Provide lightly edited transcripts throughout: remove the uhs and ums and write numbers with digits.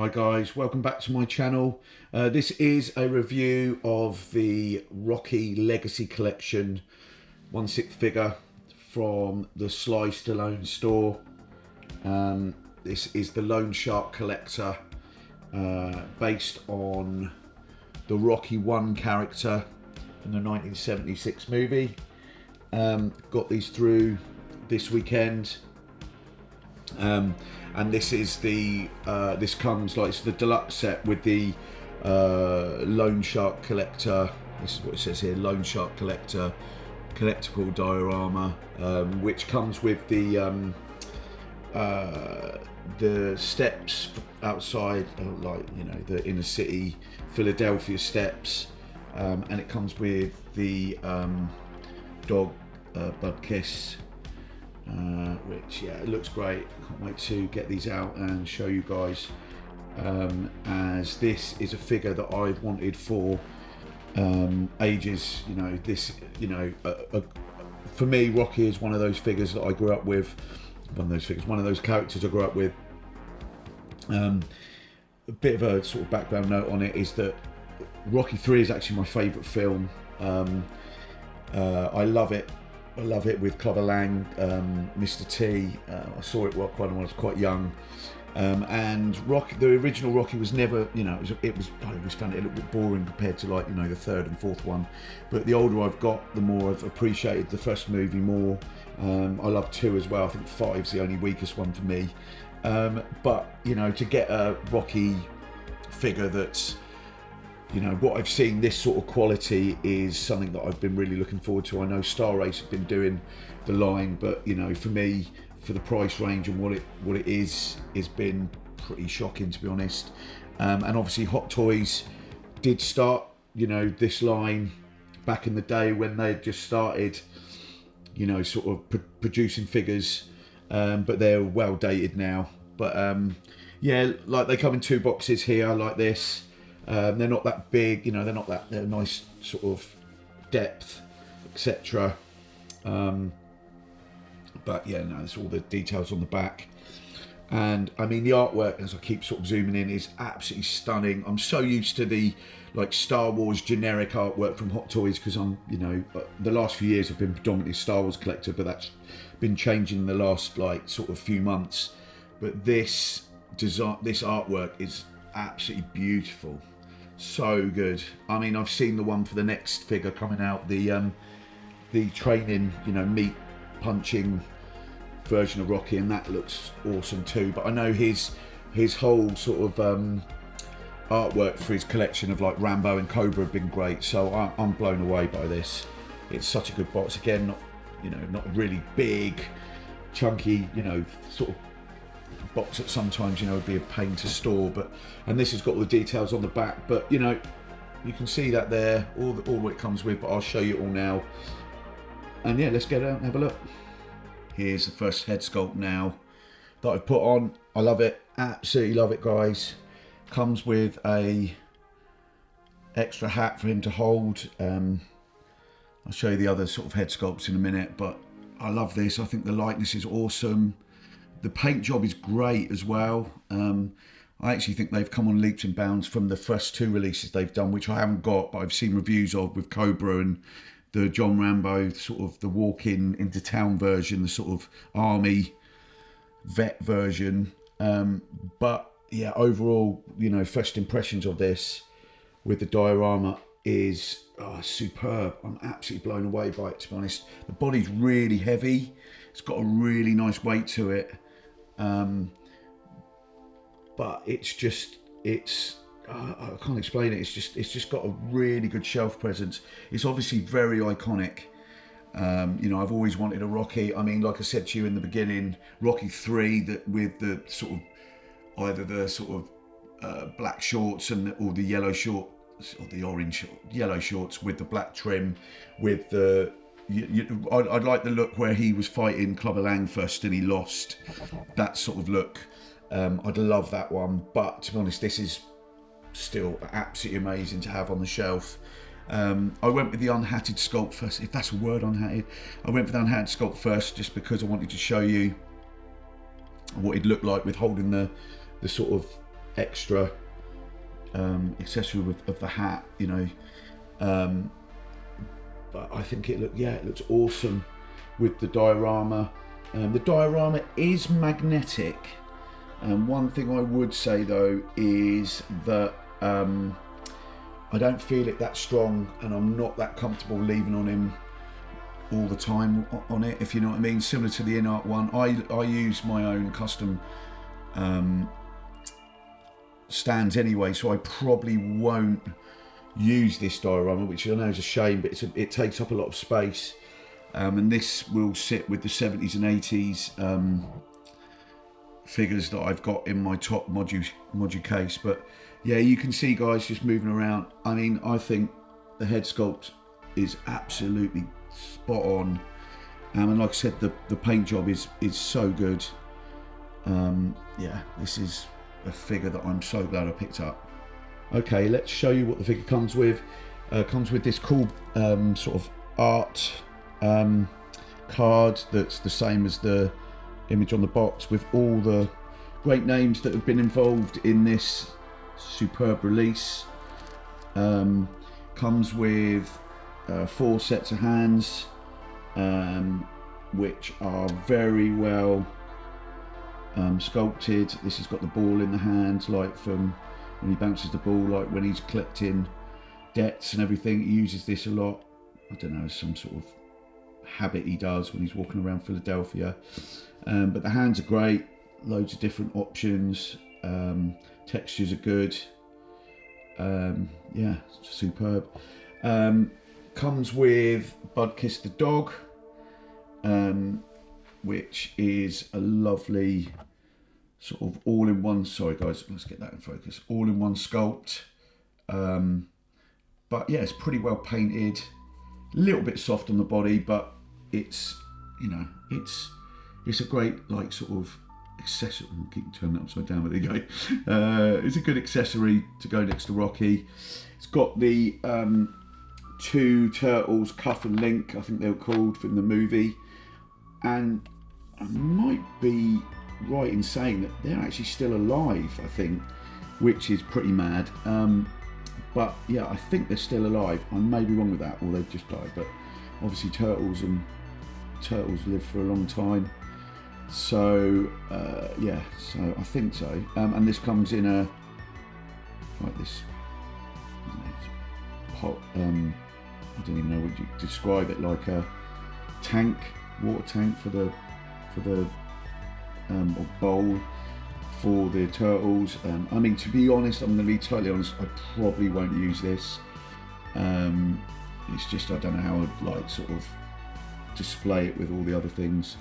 Hi guys, welcome back to my channel. This is a review of the Rocky Legacy Collection 1/6 figure from the Sly Stallone Store. This is the Lone Shark Collector, based on the Rocky 1 character from the 1976 movie. Got these through this weekend. And this is the this comes like it's the deluxe set with the Lone Shark Collector. This is what it says here: Lone Shark Collector collectible diorama, which comes with the steps outside, like, you know, the inner city Philadelphia steps, and it comes with the dog Bud Kiss. Which, yeah, it looks great. Can't wait to get these out and show you guys, as this is a figure that I've wanted for ages. You know, this, you know, for me, Rocky is one of those figures that I grew up with. One of those characters I grew up with. A bit of a sort of background note on it is that Rocky 3 is actually my favourite film. I love it. I love it with Clubber Lang, Mr. T. I saw it when I was quite young, and Rocky, the original Rocky, was never, you know, I always found it a little bit boring compared to, like, you know, the third and fourth one. But the older I've got, the more I've appreciated the first movie more. I love 2 as well. I think 5's the only weakest one for me. But, you know, to get a Rocky figure that's, you know, what I've seen, this sort of quality, is something that I've been really looking forward to. I know Star Race have been doing the line, but, you know, for me, for the price range and what it is, has been pretty shocking, to be honest. And obviously Hot Toys did start, you know, this line back in the day when they just started, you know, sort of producing figures, but they're well dated now. But yeah, like, they come in 2 boxes here, like this. They're not that big, you know, they're nice sort of depth, etc. But yeah, no, there's all the details on the back. And I mean, the artwork, as I keep sort of zooming in, is absolutely stunning. I'm so used to the, like, Star Wars generic artwork from Hot Toys, because I'm, you know, the last few years I've been predominantly a Star Wars collector, but that's been changing in the last, like, sort of few months. But this design, this artwork is absolutely beautiful. So good. I mean, I've seen the one for the next figure coming out, the training, you know, meat punching version of Rocky, and that looks awesome too. But I know his whole sort of artwork for his collection of, like, Rambo and Cobra have been great. So I'm blown away by this. It's such a good box. Again, not, you know, not really big, chunky, you know, sort of box that sometimes, you know, would be a pain to store, but, and this has got all the details on the back, but, you know, you can see that there, all what it comes with. But I'll show you it all now, and yeah, let's get out and have a look. Here's the first head sculpt now that I've put on. I love it, absolutely love it, guys. Comes with a extra hat for him to hold. I'll show you the other sort of head sculpts in a minute, but I love this. I think the likeness is awesome. The paint job is great as well. I actually think they've come on leaps and bounds from the first 2 releases they've done, which I haven't got, but I've seen reviews of, with Cobra and the John Rambo, sort of the walk-in into town version, the sort of army vet version. But yeah, overall, you know, first impressions of this with the diorama is superb. I'm absolutely blown away by it, to be honest. The body's really heavy. It's got a really nice weight to it. But it's just, I can't explain it. It's just got a really good shelf presence. It's obviously very iconic. You know, I've always wanted a Rocky. I mean, like I said to you in the beginning, Rocky 3, that with the sort of, either the sort of black shorts or the yellow shorts, or the orange yellow shorts with the black trim, with the, I'd like the look where he was fighting Clubber Lang first and he lost, that sort of look. I'd love that one, but to be honest, this is still absolutely amazing to have on the shelf. I went with the unhatted sculpt first, if that's a word, unhatted. I went for the unhatted sculpt first just because I wanted to show you what it looked like with holding the sort of extra accessory of the hat, you know. But I think it looks awesome with the diorama. The diorama is magnetic. One thing I would say though is that I don't feel it that strong, and I'm not that comfortable leaving on him all the time on it, if you know what I mean. Similar to the InArt one, I use my own custom stands anyway, so I probably won't use this diorama, which I know is a shame, but it takes up a lot of space. And this will sit with the 70s and 80s figures that I've got in my top module case. But yeah, you can see guys just moving around. I mean, I think the head sculpt is absolutely spot on. And like I said, the paint job is so good. Yeah, this is a figure that I'm so glad I picked up. Okay, let's show you what the figure comes with. Comes with this cool sort of art card that's the same as the image on the box, with all the great names that have been involved in this superb release. Comes with 4 sets of hands, which are very well sculpted. This has got the ball in the hand, like from when he bounces the ball, like when he's collecting debts and everything. He uses this a lot. I don't know, some sort of habit he does when he's walking around Philadelphia. But the hands are great, loads of different options. Textures are good. Yeah, superb. Comes with Budkiss the dog, which is a lovely sort of all-in-one, sorry guys, let's get that in focus, all-in-one sculpt. But yeah, it's pretty well painted, a little bit soft on the body, but it's, you know, it's a great like sort of accessory. I'll keep turning that upside down, but there you go. It's a good accessory to go next to Rocky. It's got the 2 turtles, Cuff and Link, I think they were called, from the movie, and I might be right in saying that they're actually still alive, I think, which is pretty mad. But yeah, I think they're still alive. I may be wrong with that, or they've just died, but obviously turtles live for a long time. So yeah, so I think so. And this comes in a like this hot, I don't even know what you describe it, like a tank, water tank for the or bowl for the turtles. I mean, to be honest, I'm going to be totally honest, I probably won't use this. It's just, I don't know how I'd like sort of display it with all the other things.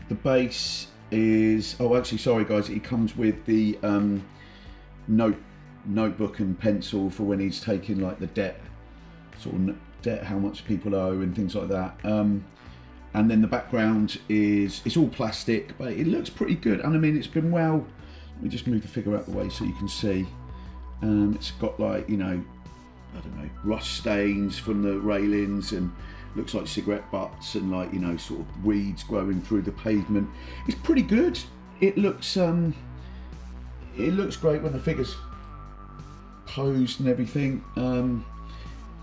The base is, oh actually sorry guys, it comes with the notebook and pencil for when he's taking like the debt, sort of debt, how much people owe and things like that. And then the background is, it's all plastic, but it looks pretty good. And I mean, it's been well, let me just move the figure out the way so you can see. It's got like, you know, I don't know, rust stains from the railings, and looks like cigarette butts, and like, you know, sort of weeds growing through the pavement. It's pretty good. It looks great when the figure's posed and everything. You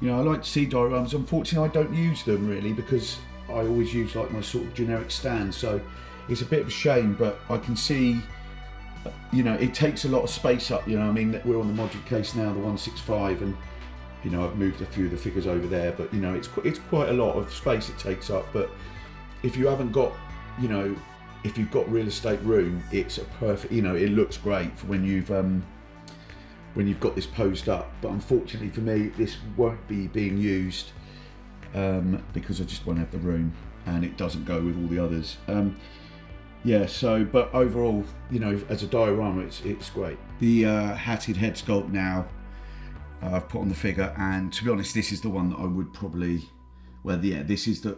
know, I like to see dioramas. Unfortunately, I don't use them really, because I always use like my sort of generic stand, so it's a bit of a shame, but I can see, you know, it takes a lot of space up, you know. I mean, we're on the module case now, the 165, and you know, I've moved a few of the figures over there, but you know, it's quite a lot of space it takes up. But if you haven't got, you know, if you've got real estate room, it's a perfect, you know, it looks great for when you've got this posed up. But unfortunately for me, this won't be being used because I just won't have the room, and it doesn't go with all the others. Yeah, so, but overall, you know, as a diorama, it's great. The hatted head sculpt now, I've put on the figure, and to be honest, this is the one that I would probably, well, yeah, this is the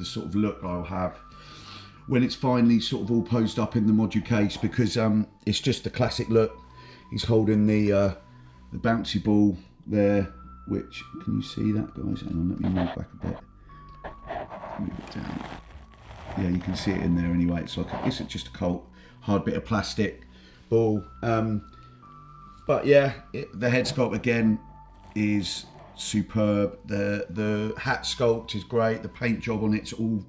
sort of look I'll have when it's finally sort of all posed up in the module case, because it's just the classic look. He's holding the bouncy ball there, which, can you see that, guys? Hang on, let me move back a bit. Move it down. Yeah, you can see it in there anyway. It's just a hard bit of plastic ball. But yeah, the head sculpt again is superb. The hat sculpt is great. The paint job on it's all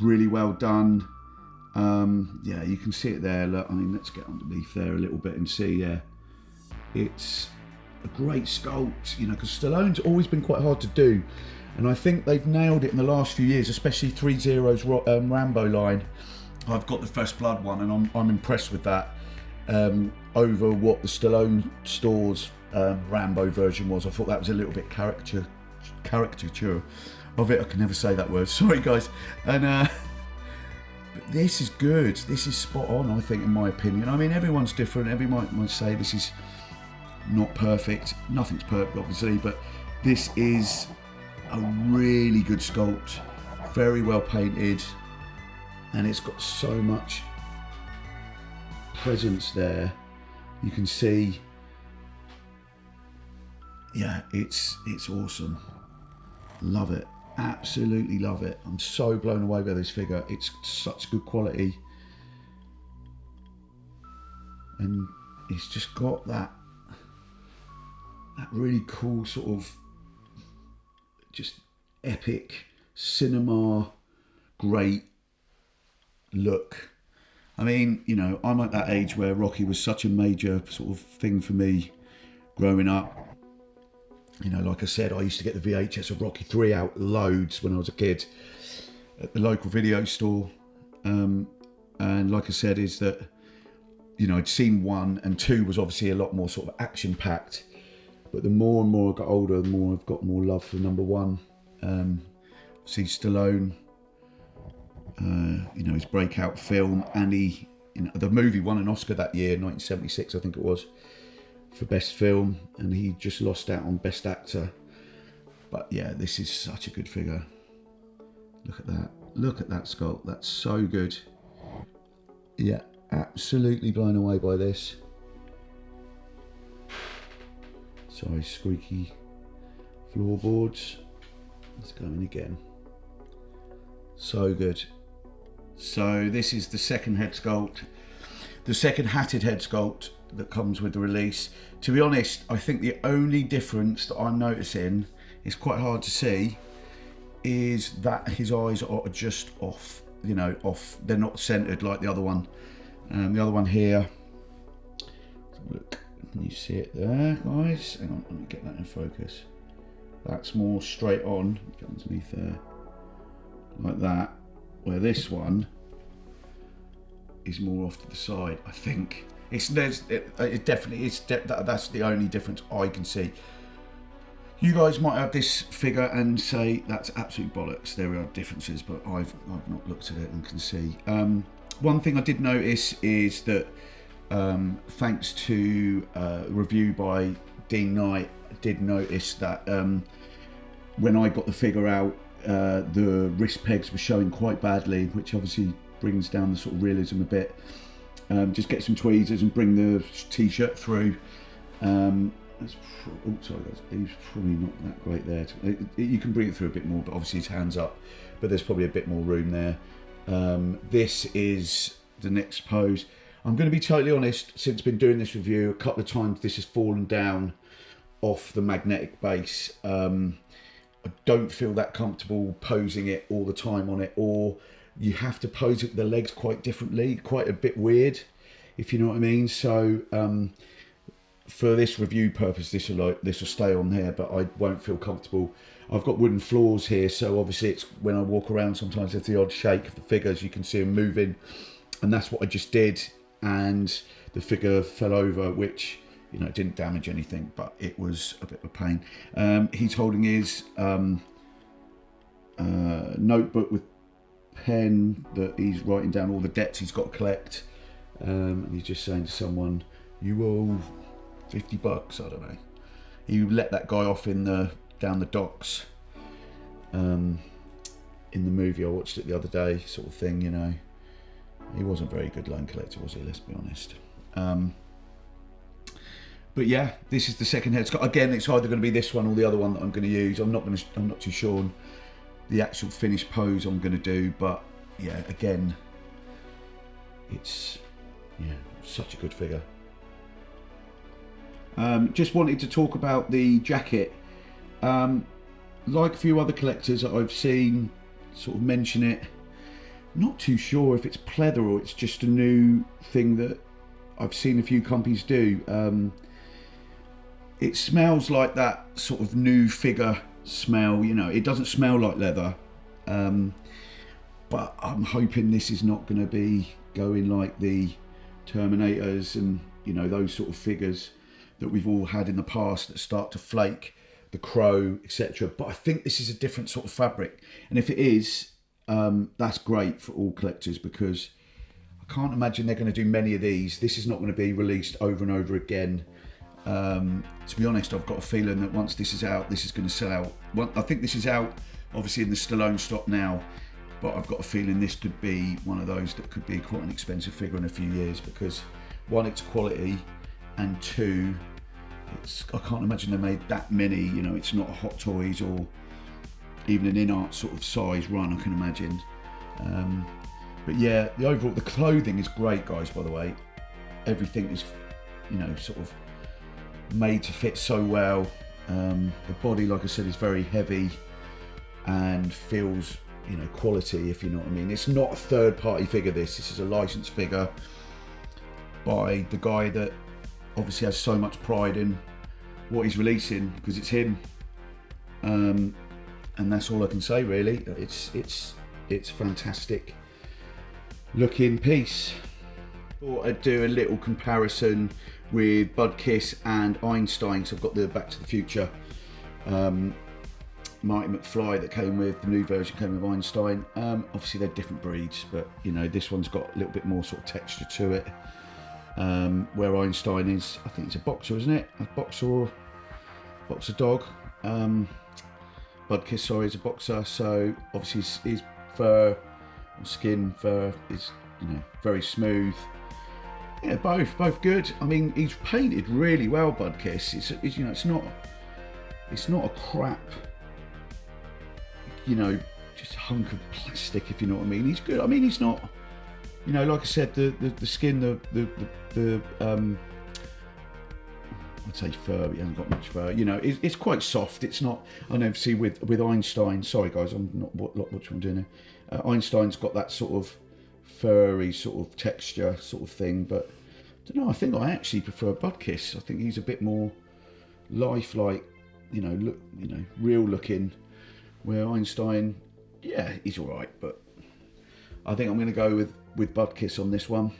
really well done. Yeah, you can see it there. Look, I mean, let's get underneath there a little bit and see. Yeah, it's a great sculpt, you know, because Stallone's always been quite hard to do, and I think they've nailed it in the last few years, especially 3-Zero's Rambo line. I've got the First Blood one, and I'm impressed with that over what the Stallone Store's Rambo version was. I thought that was a little bit caricature of it. I can never say that word. Sorry, guys. And but this is good. This is spot on, I think, in my opinion. I mean, everyone's different. Everyone might say this is not perfect. Nothing's perfect, obviously, but this is a really good sculpt. Very well painted, and it's got so much presence there. You can see, yeah, it's awesome. Love it. Absolutely love it. I'm so blown away by this figure. It's such good quality, and it's just got that really cool sort of just epic cinema great look. I mean, you know, I'm at that age where Rocky was such a major sort of thing for me growing up. You know, like I said, I used to get the VHS of Rocky 3 out loads when I was a kid at the local video store. And like I said, is that, you know, I'd seen 1 and 2 was obviously a lot more sort of action packed. But the more and more I got older, the more I've got more love for number 1. See Stallone, you know, his breakout film, and he, you know, the movie won an Oscar that year, 1976, I think it was, for best film, and he just lost out on best actor. But yeah, this is such a good figure. Look at that. Look at that sculpt. That's so good. Yeah, absolutely blown away by this. Sorry, squeaky floorboards. Let's go in again. So good. So this is the second head sculpt, the second hatted head sculpt that comes with the release. To be honest, I think the only difference that I'm noticing, is quite hard to see, is that his eyes are just off, you know, off. They're not centered like the other one. The other one here, look, can you see it there, guys? Hang on, let me get that in focus. That's more straight on, get underneath there, like that, where this one is more off to the side, I think. It definitely is. That's the only difference I can see. You guys might have this figure and say that's absolute bollocks. There are differences, but I've not looked at it and can see. One thing I did notice is that thanks to a review by Dean Knight, I did notice that when I got the figure out, the wrist pegs were showing quite badly, which obviously brings down the sort of realism a bit. Just get some tweezers and bring the t-shirt through. Oh, sorry guys, he's probably not that great there. You can bring it through a bit more, but obviously his hand's up, but there's probably a bit more room there. This is the next pose. I'm going to be totally honest, since I've been doing this review, a couple of times this has fallen down off the magnetic base. I don't feel that comfortable posing it all the time on it, or you have to pose it with the legs quite differently, quite a bit weird, if you know what I mean. So for this review purpose, this will stay on there, but I won't feel comfortable. I've got wooden floors here, so obviously it's when I walk around, sometimes there's the odd shake of the figures. You can see them moving, and that's what I just did, and the figure fell over, which, you know, it didn't damage anything, but it was a bit of a pain. He's holding his notebook with pen that he's writing down all the debts he's got to collect, and he's just saying to someone, "You owe $50." I don't know. He let that guy off down the docks in the movie. I watched it the other day, sort of thing, you know. He wasn't a very good loan collector, was he? Let's be honest. But yeah, this is the second head sculpt. Again, it's either going to be this one or the other one that I'm going to use. I'm not too sure on the actual finished pose I'm going to do, but yeah, again, it's such a good figure. Just wanted to talk about the jacket. Like a few other collectors that I've seen sort of mention it, not too sure if it's pleather or it's just a new thing that I've seen a few companies do. It smells like that sort of new figure smell, you know, it doesn't smell like leather. But I'm hoping this is not going to be going like the Terminators and, you know, those sort of figures that we've all had in the past that start to flake, the Crow, etc. But I think this is a different sort of fabric, and if it is, that's great for all collectors, because I can't imagine they're going to do many of these. This is not going to be released over and over again. To be honest, I've got a feeling that once this is out, this is going to sell out. Well, I think this is out obviously in the Stallone stock now, but I've got a feeling this could be one of those that could be quite an expensive figure in a few years, because one, it's quality, and two, I can't imagine they made that many. You know, it's not a Hot Toys or even an in-art sort of size run, I can imagine. But yeah, the clothing is great, guys, by the way. Everything is, you know, sort of made to fit so well. The body, like I said, is very heavy and feels, you know, quality, if you know what I mean. It's not a third-party figure, this is a licensed figure by the guy that obviously has so much pride in what he's releasing, because it's him. And that's all I can say, really. It's fantastic looking piece. Thought I'd do a little comparison with Budkiss and Einstein. So I've got the Back to the Future Marty McFly that came with, the new version came with Einstein. Obviously they're different breeds, but you know, this one's got a little bit more sort of texture to it. Where Einstein is, I think it's a boxer, isn't it? A boxer dog. Budkiss, sorry, is a boxer. So obviously his fur, skin fur is, you know, very smooth. Yeah, both good. I mean, he's painted really well, Budkiss. It's you know, it's not a crap, you know, just a hunk of plastic, if you know what I mean. He's good. I mean, he's not, you know, like I said, the skin, the I'd say fur, but he hasn't got much fur. You know, it's quite soft. It's not. I know. See, with Einstein. Sorry, guys, I'm not what I'm doing here. Einstein's got that sort of furry sort of texture sort of thing, but I don't know. I think I actually prefer Budkiss. I think he's a bit more lifelike. You know, real looking. Where Einstein, yeah, he's all right, but I think I'm going to go with Budkiss on this one.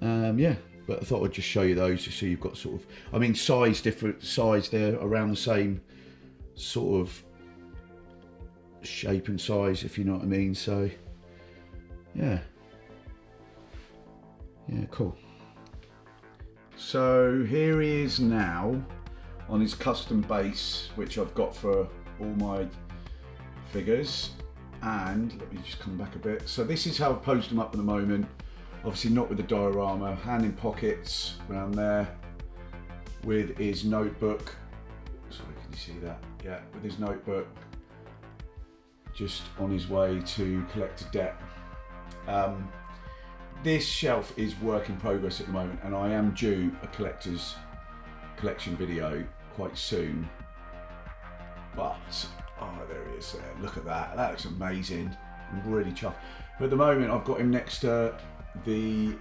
Yeah. But I thought I'd just show you those, just so you've got sort of, I mean, different size, they're around the same sort of shape and size, if you know what I mean. So yeah, cool. So here he is now on his custom base, which I've got for all my figures. And let me just come back a bit. So this is how I've posed him up at the moment. Obviously not with the diorama, hand in pockets around there, with his notebook. Sorry, can you see that? Yeah, with his notebook, just on his way to collect a debt. This shelf is work in progress at the moment, and I am due a collector's collection video quite soon. But, oh, there he is there. Look at that. That looks amazing. I'm really chuffed. But at the moment, I've got him next to the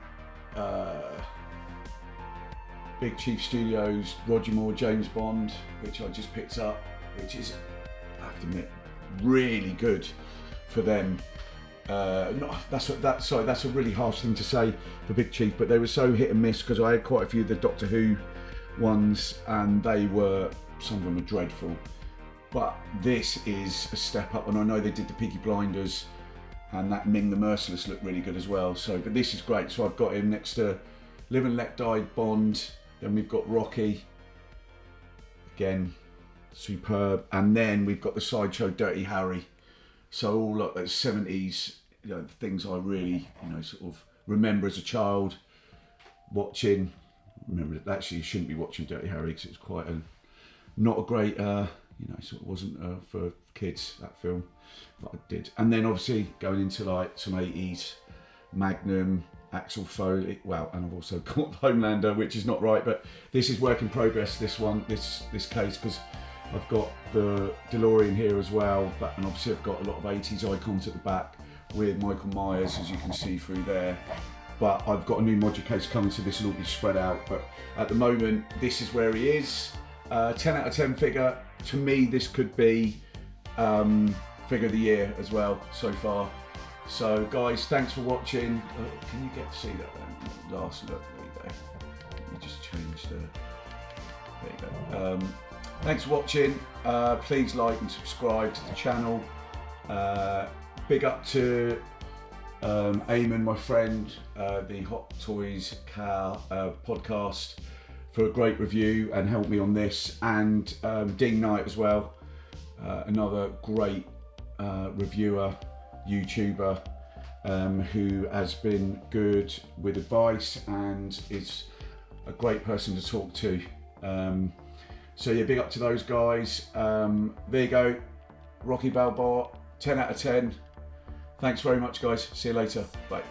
Big Chief Studios Roger Moore James Bond, which I just picked up, which is, I have to admit, really good for them. That's a really harsh thing to say for Big Chief, but they were so hit and miss, because I had quite a few of the Doctor Who ones, and some of them are dreadful. But this is a step up, and I know they did the Peaky Blinders, and that Ming the Merciless looked really good as well. So, but this is great. So I've got him next to Live and Let Die Bond. Then we've got Rocky. Again, superb. And then we've got the Sideshow Dirty Harry. So all like those 70s, you know, things I really, you know, sort of remember as a child watching. Remember, actually, you shouldn't be watching Dirty Harry, because it was quite not a great, you know, sort of wasn't for kids, that film. That I did. And then obviously going into like some 80s Magnum, Axel Foley, well, and I've also got Homelander, which is not right, but this is work in progress, this case, because I've got the DeLorean here as well, but, and obviously I've got a lot of 80s icons at the back with Michael Myers, as you can see through there. But I've got a new modular case coming, so this will all be spread out. But at the moment, this is where he is. 10 out of 10 figure. To me, this could be figure of the year as well so far. So guys, thanks for watching. Can you get to see that then? Last look, there you go. Let me just change the, there you go. Thanks for watching. Please like and subscribe to the channel. Big up to Eamon, my friend, the Hot Toys Car podcast, for a great review and helped me on this, and Dean Knight as well, another great reviewer, YouTuber, who has been good with advice and is a great person to talk to. So yeah, big up to those guys. There you go, Rocky Balboa, 10 out of 10. Thanks very much, guys. See you later. Bye.